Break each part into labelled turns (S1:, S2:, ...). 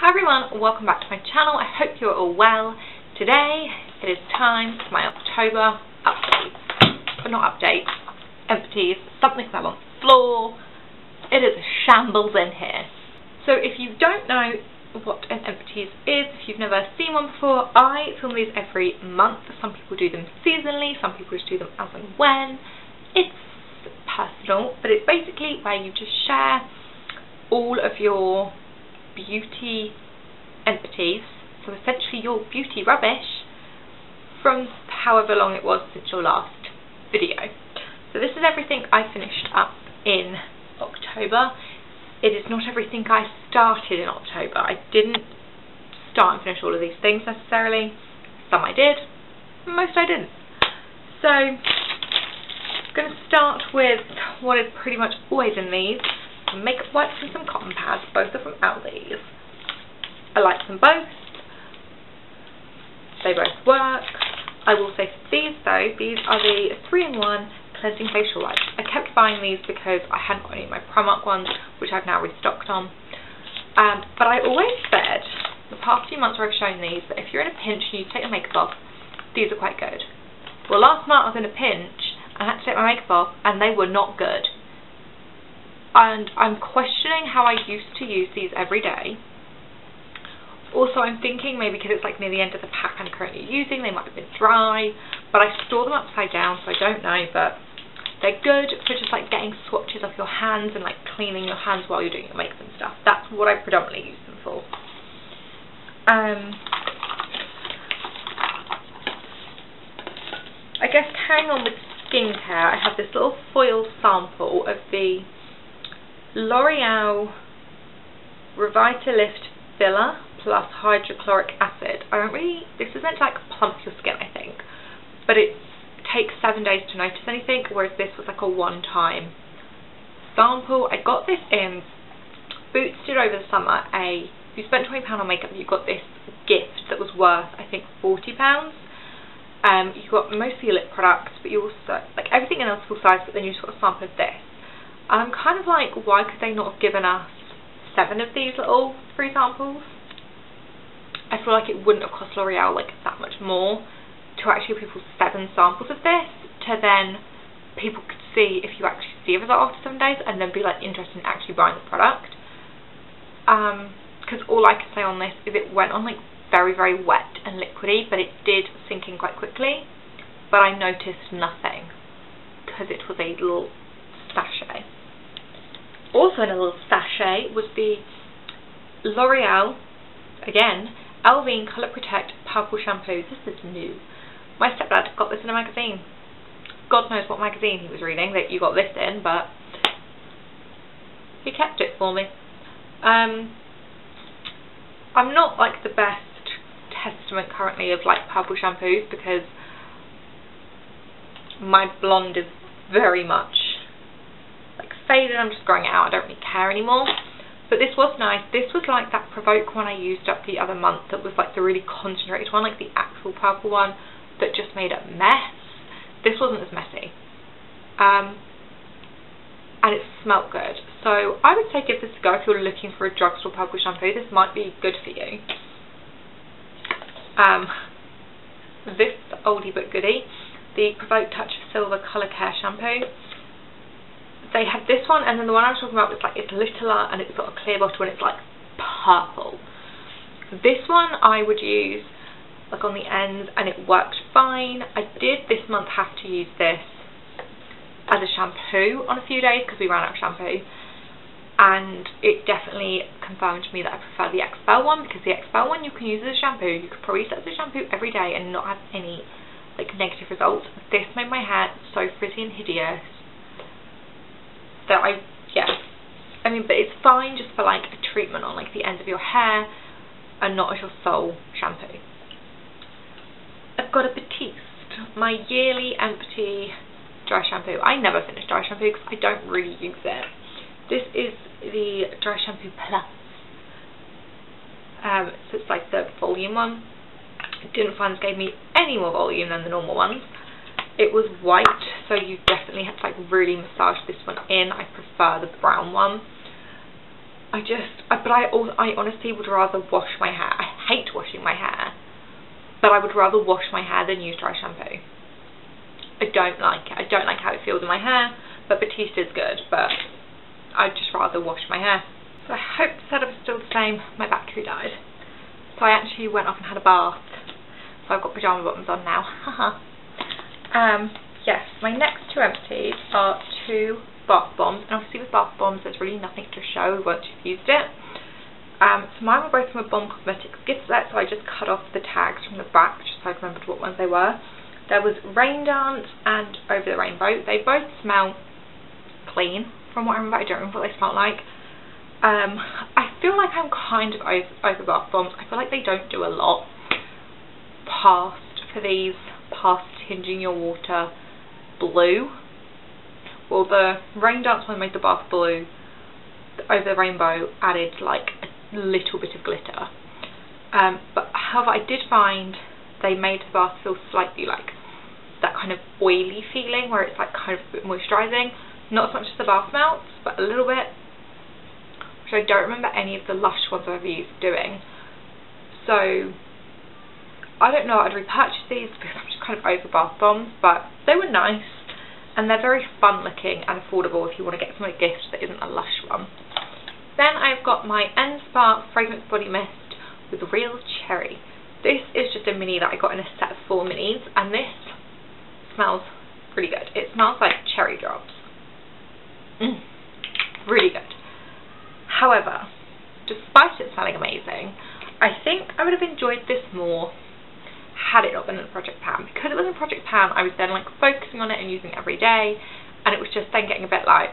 S1: Hi everyone, welcome back to my channel. I hope you're all well. Today it is time for my October updates. But not updates, empties, something fell on the floor. It is a shambles in here. So if you don't know what an empties is, if you've never seen one before, I film these every month. Some people do them seasonally, some people just do them as and when. It's personal, but it's basically where you just share all of your beauty empties, so essentially your beauty rubbish from however long it was since your last video. So this is everything I finished up in October. It is not everything I started in October. I didn't start and finish all of these things necessarily. Some I did, most I didn't. So I'm going to start with what is pretty much always in these: some makeup wipes and some cotton pads. Both are from Aldi's. I like them both. They both work. I will say for these though, these are the 3-in-1 cleansing facial wipes. I kept buying these because I hadn't got any of my Primark ones, which I've now restocked on. But I always said, the past few months where I've shown these, that if you're in a pinch and you take your makeup off, these are quite good. Well, last night I was in a pinch and I had to take my makeup off and they were not good. And I'm questioning how I used to use these every day. Also, I'm thinking maybe because it's like near the end of the pack I'm currently using, they might have been dry, but I store them upside down, so I don't know, but they're good for just like getting swatches off your hands and like cleaning your hands while you're doing your makeup and stuff. That's what I predominantly use them for. I guess carrying on with skincare, I have this little foil sample of the L'Oreal Revitalift Filler plus hydrochloric acid. This is meant to like plump your skin, I think, but it takes 7 days to notice anything, whereas this was like a one-time sample. I got this in Boots did over the summer. If you spent £20 on makeup, you got this gift that was worth, I think, £40. You got mostly lip products, but you also, like everything else full size, but then you just got a sample of this. And I'm kind of like, why could they not have given us 7 of these little free samples? I feel like it wouldn't have cost L'Oreal like that much more to actually give people 7 samples of this, to then people could see if you actually see a result after 7 days and then be like interested in actually buying the product. Because all I can say on this is it went on like very, very wet and liquidy, but it did sink in quite quickly, but I noticed nothing because it was a little sachet. Also in a little sachet was the L'Oreal, again, Alvine Colour Protect Purple Shampoo. This is new. My stepdad got this in a magazine. God knows what magazine he was reading that you got this in, but he kept it for me. I'm not like the best testament currently of like purple shampoos because my blonde is very much like faded. I'm just growing it out. I don't really care anymore. But this was nice. This was like that Provoke one I used up the other month that was like the really concentrated one, like the actual purple one that just made a mess. This wasn't as messy. And it smelled good. So I would say give this a go if you're looking for a drugstore purple shampoo. This might be good for you. This oldie but goodie, the Provoke Touch of Silver Colour Care Shampoo. They had this one, and then the one I was talking about was like, it's littler and it's got a clear bottle and it's like purple. This one I would use like on the ends and it worked fine. I did this month have to use this as a shampoo on a few days because we ran out of shampoo, and it definitely confirmed to me that I prefer the Expel one, because the Expel one you can use as a shampoo. You could probably use it as a shampoo every day and not have any like negative results. This made my hair so frizzy and hideous that I mean, but it's fine just for like a treatment on like the ends of your hair and not as your sole shampoo. I've got a Batiste, my yearly empty dry shampoo. I never finish dry shampoo because I don't really use it. This is the Dry Shampoo Plus. So it's like the volume one. I didn't find this gave me any more volume than the normal ones. It was white, so you definitely have to like really massage this one in. I prefer the brown one. I honestly would rather wash my hair. I hate washing my hair, but I would rather wash my hair than use dry shampoo. I don't like it. I don't like how it feels in my hair, but Batiste is good, but I'd just rather wash my hair. So I hope the setup is still the same. My battery died. So I actually went off and had a bath. So I've got pyjama bottoms on now. Haha. Yes, my next two empties are 2 bath bombs, and obviously with bath bombs there's really nothing to show once you've used it. So mine were both from a Bomb Cosmetics gift set, so I just cut off the tags from the back just so I remembered what ones they were. There was Rain Dance and Over the Rainbow. They both smell clean from what I remember. I don't remember what they smell like. I feel like I'm kind of over bath bombs. I feel like they don't do a lot past tinging your water blue. Well, the Rain Dance one made the bath blue. The Over the Rainbow added like a little bit of glitter. But however, I did find they made the bath feel slightly like that kind of oily feeling where it's like kind of a bit moisturising. Not as much as the bath melts, but a little bit. Which I don't remember any of the Lush ones I've used doing. So I don't know, I'd repurchase these because I'm just kind of over bath bombs, but they were nice. And they're very fun looking and affordable if you want to get some gift that isn't a Lush one. Then I've got my N-Spa Fragrance Body Mist with Real Cherry. This is just a mini that I got in a set of 4 minis, and this smells really good. It smells like cherry drops. Really good. However, despite it smelling amazing, I think I would have enjoyed this more had it not been in Project Pan. Because it was in Project Pan, I was then like focusing on it and using it every day, and it was just then getting a bit like,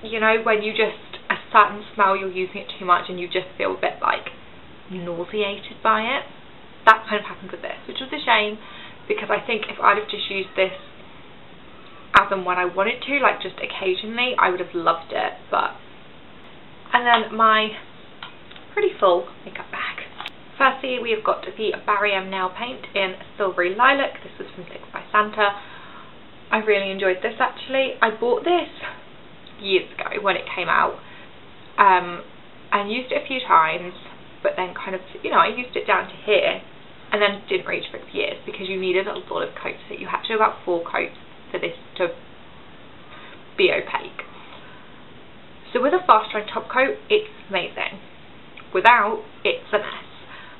S1: you know, when you just, a certain smell, you're using it too much and you just feel a bit like nauseated by it. That kind of happened with this, which was a shame, because I think if I'd have just used this as and when I wanted to, like just occasionally, I would have loved it. But, and then my pretty full makeup bag. Firstly, we have got the Barry M nail paint in Silvery Lilac. This was from 6 by Santa. I really enjoyed this actually. I bought this years ago when it came out, and used it a few times, but then kind of, you know, I used it down to here and then didn't reach for it for years because you needed a lot of coats. So you had to do about 4 coats for this to be opaque. So with a fast drying top coat, it's amazing. Without, it's a mess.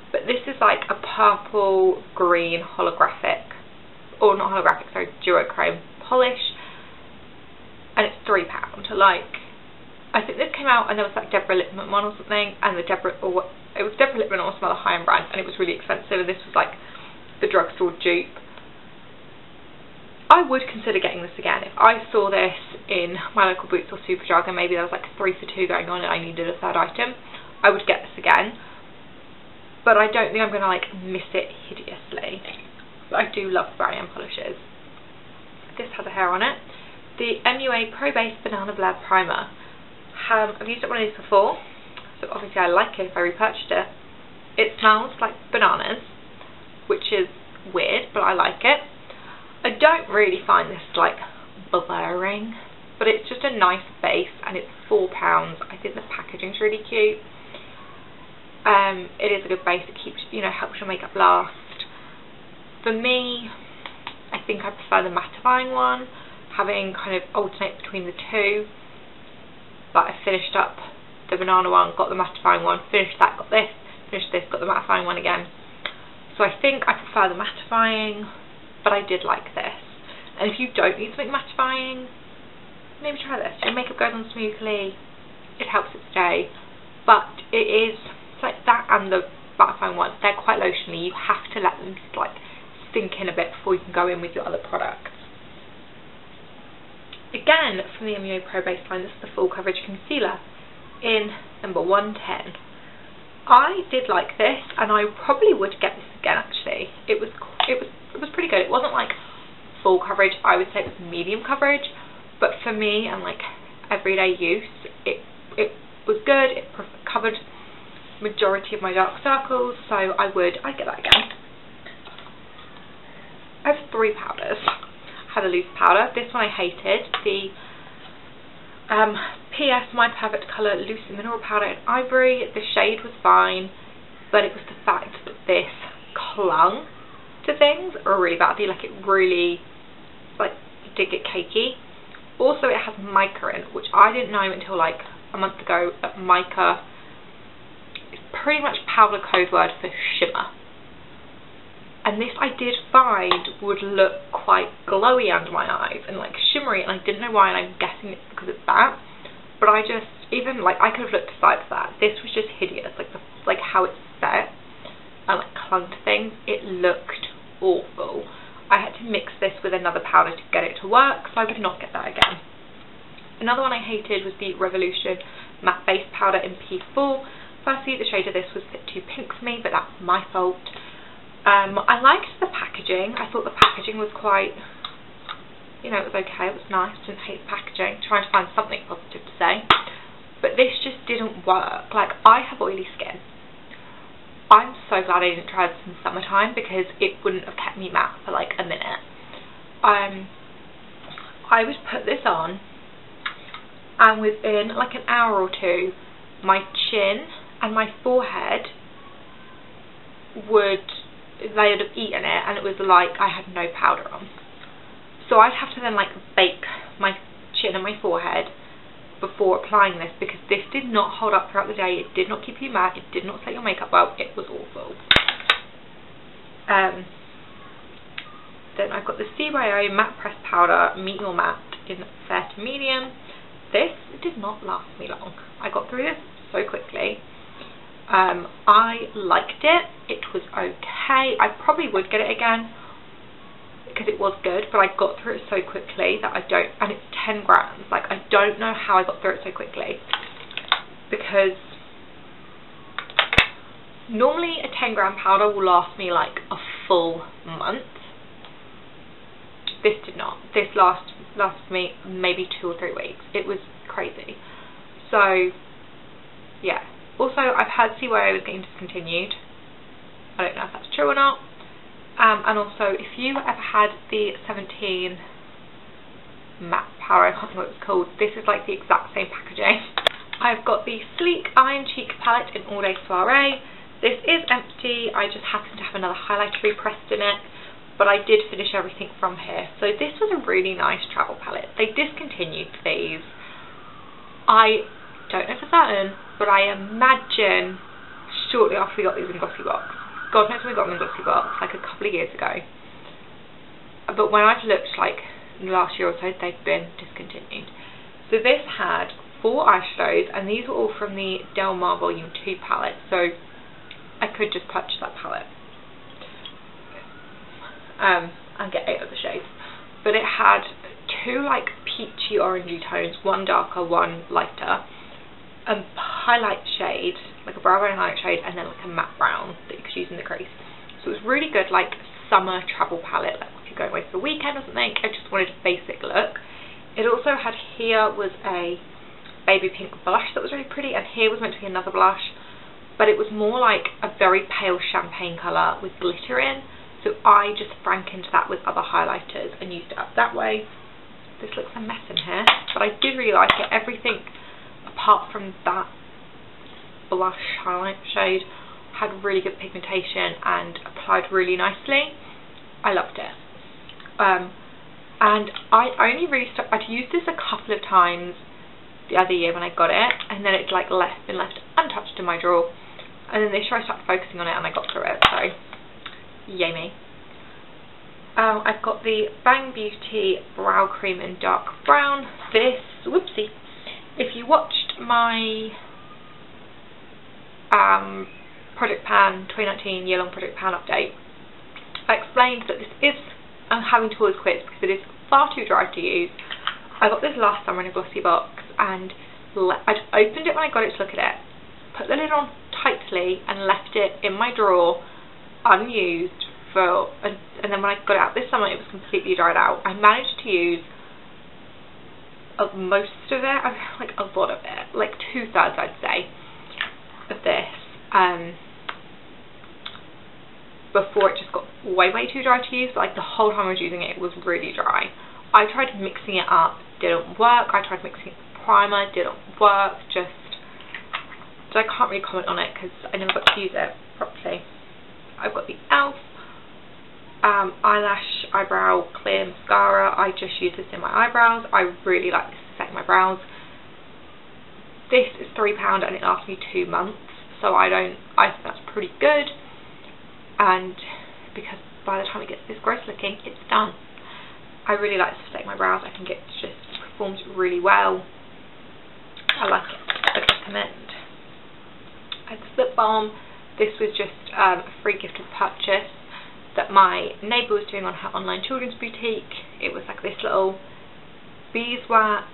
S1: But this is like a purple green holographic, or not holographic, sorry, duochrome polish, and it's £3. Like, I think this came out and there was like Deborah Lippmann one or something, and it was Deborah Lippmann or some other high-end brand, and it was really expensive, and this was like the drugstore dupe. I would consider getting this again. If I saw this in my local Boots or Superdrug and maybe there was like a 3 for 2 going on and I needed a 3rd item, I would get this again. But I don't think I'm going to like miss it hideously. But I do love the Barry M polishes. This has a hair on it. The MUA Pro Base Banana Blur Primer. I've used one of these before, so obviously I like it if I repurchased it. It smells like bananas, which is weird, but I like it. I don't really find this like blurring, but it's just a nice base and it's £4. I think the packaging's really cute. It is a good base. It keeps, you know, helps your makeup last. For me, I think I prefer the mattifying one, having kind of alternate between the two. But I finished up the banana one, got the mattifying one, finished that, got this, finished this, got the mattifying one again. So I think I prefer the mattifying, but I did like this. And if you don't need something mattifying, maybe try this. Your makeup goes on smoothly, it helps it stay, but it is, it's like that and the mattifying one, they're quite lotionally. You have to let them just like sink in a bit before you can go in with your other products. Again, from the MUA Pro Base line, this is the Full Coverage Concealer in number 110. I did like this, and I probably would get this again actually. It was pretty good. It wasn't like full coverage, I would say it was medium coverage, but for me and like everyday use, it was good. It covered majority of my dark circles, so I'd get that again. I have 3 powders. I had a loose powder. This one I hated. The PS, my perfect colour, Lucy Mineral Powder in Ivory. The shade was fine, but it was the fact that this clung to things really badly. Like, it really, like, did get cakey. Also, it has mica in, which I didn't know until like a month ago, that mica is pretty much powder code word for shimmer. And this I did find would look quite glowy under my eyes and like shimmery, and I didn't know why, and I'm guessing it's because of that. But I just, even like, I could have looked aside for that. This was just hideous, like how it's set and like clung to things. It looked awful. I had to mix this with another powder to get it to work, so I would not get that again. Another one I hated was the Revolution Matte Base Powder in P4. Firstly, the shade of this was a bit too pink for me, but that's my fault. I liked the packaging. I thought the packaging was quite, you know, it was okay, it was nice. Didn't hate the packaging. Trying to find something positive to say. But this just didn't work. Like, I have oily skin. I'm so glad I didn't try this in summertime, because it wouldn't have kept me matte for like a minute. I would put this on, and within like an hour or two, my chin and my forehead would, they would have eaten it, and it was like I had no powder on. So I'd have to then like bake my chin and my forehead before applying this, because this did not hold up throughout the day. It did not keep you matte, it did not set your makeup well, it was awful. Then I've got the CYO Matte Press Powder Meet Your Matte in Fair to Medium. This did not last me long. I got through this so quickly. I liked it. It was okay. I probably would get it again because it was good, but I got through it so quickly that I don't, and it's 10 grams. Like, I don't know how I got through it so quickly, because normally a 10 gram powder will last me like a full month. This did not. This lasted me maybe 2 or 3 weeks. It was crazy. So yeah. Also, I've heard CYO was getting discontinued. I don't know if that's true or not. And also, if you ever had the 17 matte powder, I can't think what it's called, this is like the exact same packaging. I've got the Sleek Iron Cheek palette in All Day Soiree. This is empty. I just happen to have another highlighter repressed in it, but I did finish everything from here. So this was a really nice travel palette. They discontinued these. I don't know for certain, but I imagine shortly after we got these in Glossybox. God knows when we got them in Glossybox, like a couple of years ago. But when I've looked, like, in the last year or so, they've been discontinued. So this had 4 eyeshadows, and these were all from the Del Mar Volume 2 palette, so I could just purchase that palette and get 8 of the shades. But it had 2 like peachy orangey tones, one darker, one lighter, a highlight shade, like a brow bone highlight shade, and then like a matte brown that you could use in the crease. So it was really good, like summer travel palette, like if you're going away for the weekend or something. I just wanted a basic look. It also had, here was a baby pink blush that was really pretty, and here was meant to be another blush, but it was more like a very pale champagne colour with glitter in, so I just frankened that with other highlighters and used it up that way. This looks a mess in here, but I did really like it. Everything apart from that blush highlight shade had really good pigmentation and applied really nicely. I loved it. And I only really stopped, I'd used this a couple of times the other year when I got it, and then it's like been left untouched in my drawer, and then this year I started focusing on it and I got through it, so yay me. I've got the Bang Beauty Brow Cream in Dark Brown. This, whoopsie, if you watched my Project Pan 2019 year-long Project Pan update, I explained that this is, I'm having to always quit because it is far too dry to use. I got this last summer in a Glossybox, and I'd opened it when I got it to look at it, put the lid on tightly and left it in my drawer unused for, and then when I got it out this summer it was completely dried out. I managed to use most of it, like a lot of it, like 2/3 I'd say of this, before it just got way too dry to use. But like the whole time I was using it, it was really dry. I tried mixing it up, didn't work. I tried mixing it with primer did not work, so I can't really comment on it because I never got to use it properly. I've got the e.l.f. eyelash eyebrow clear mascara. I just use this in my eyebrows. I really like this to set my brows. This is £3 and it lasts me 2 months, so I think that's pretty good, and because by the time it gets this gross looking, it's done. I really like this to set my brows. I think it just performs really well. I like it. I recommend. I had this lip balm. This was just a free gift of purchase that my neighbour was doing on her online children's boutique. It was like this little beeswax,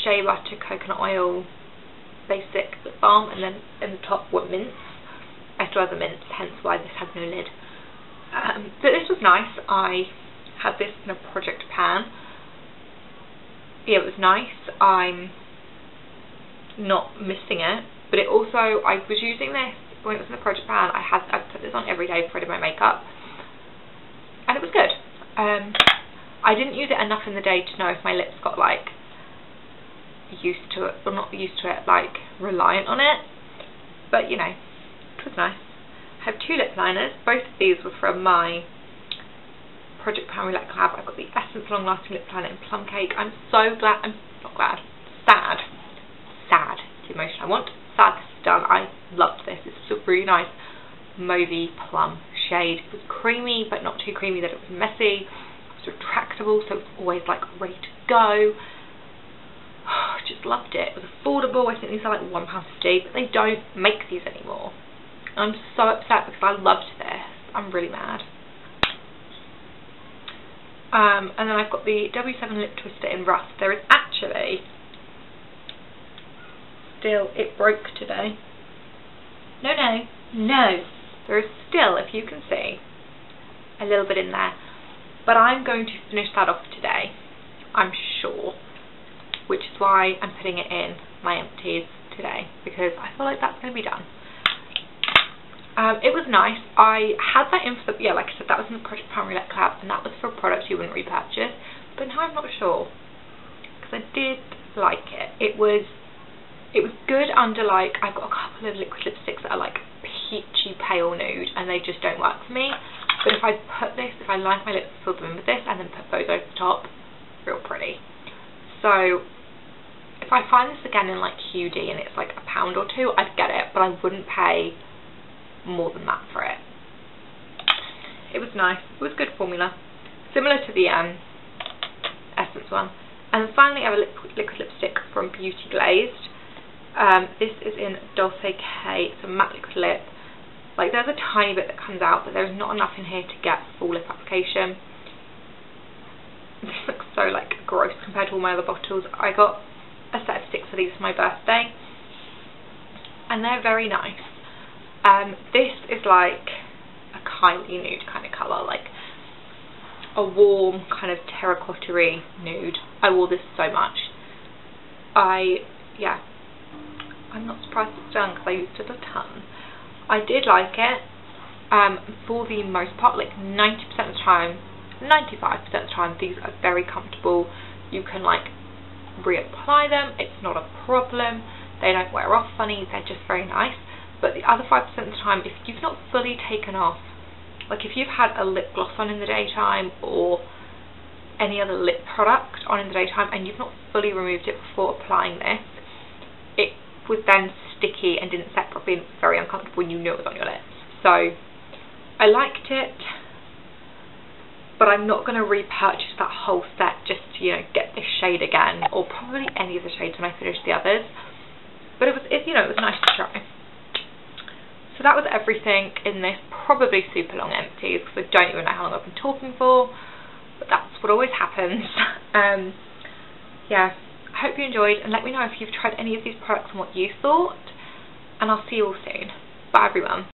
S1: shea butter, coconut oil, basic lip balm, and then in the top were mints. I still have the mints, hence why this has no lid. But this was nice. I had this in a project pan. Yeah, it was nice. I'm not missing it, but it also, I was using this when it was in the project pan. I put this on every day before I did my makeup, and it was good. I didn't use it enough in the day to know if my lips got like used to it, or not used to it, like reliant on it, but you know, it was nice. I have 2 lip liners. Both of these were from my Project Pan Roulette collab. I've got the Essence Long Lasting Lip Liner in Plum Cake. I'm so glad, I'm not glad, sad is the emotion I want. Sad this is done. I loved this. This is a really nice mauvey plum shade. It was creamy, but not too creamy that it was messy. It was retractable, so it was always like ready to go. Just loved it. It was affordable. I think these are like £1.50, but they don't make these anymore. I'm so upset because I loved this. I'm really mad. And then I've got the W7 Lip Twister in Rust. There is actually still, it broke today. No. There is still, if you can see, a little bit in there. But I'm going to finish that off today, I'm sure. Which is why I'm putting it in my empties today, because I feel like that's going to be done. It was nice. I had that in for the, like I said, that was in the Project Pan Roulette collab, and that was for a product you wouldn't repurchase. But now I'm not sure, because I did like it. It was good under, like, I've got a couple of liquid lipsticks that are like peachy pale nude, and they just don't work for me. But if I line my lips, fill them in with this, and then put those over the top, real pretty. So if I find this again in like QD and it's like £1 or £2, I'd get it, but I wouldn't pay more than that for it. It was nice. It was good formula, similar to the Essence one. And then finally I have a liquid lipstick from Beauty Glazed. This is in Dulce K. It's a matte liquid lip. Like, there's a tiny bit that comes out, but there's not enough in here to get full lip application. This looks so like gross compared to all my other bottles. I got a set of 6 of these for my birthday, and they're very nice. This is like a Kylie nude kind of colour, like a warm kind of terracotta-y nude. I wore this so much. Yeah, I'm not surprised it's done because I used it a ton. I did like it. For the most part, like 90% of the time, 95% of the time, these are very comfortable. You can like reapply them, it's not a problem. They don't wear off funny, they're just very nice. But the other 5% of the time, if you've not fully taken off, like if you've had a lip gloss on in the daytime or any other lip product on in the daytime and you've not fully removed it before applying this, it was then sticky and didn't set properly and very uncomfortable when you knew it was on your lips. So I liked it, but I'm not going to repurchase that whole set just to, you know, get this shade again, or probably any of the shades when I finish the others. But it was nice to try. So that was everything in this probably super long empties, because I don't even know how long I've been talking for, but that's what always happens. Yeah, I hope you enjoyed, and let me know if you've tried any of these products and what you thought, and I'll see you all soon. Bye everyone.